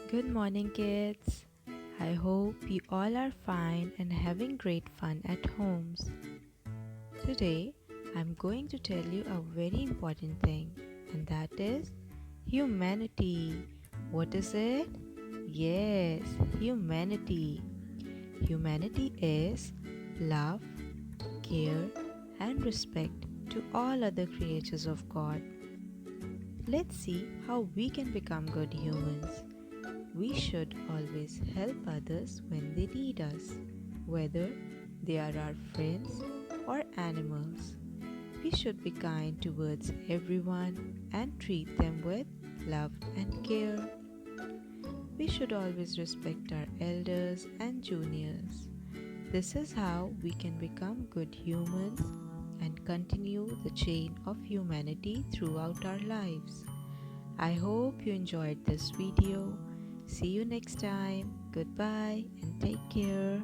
Good morning, kids. I hope you all are fine and having great fun at homes. Today, I'm going to tell you a very important thing, and that is humanity. What is it? Yes, humanity. Humanity is love, care, and respect to all other creatures of God. Let's see how we can become good humans. We should always help others when they need us, whether they are our friends or animals. We should be kind towards everyone and treat them with love and care. We should always respect our elders and juniors. This is how we can become good humans and continue the chain of humanity throughout our lives. I hope you enjoyed this video. See you next time. Goodbye and take care.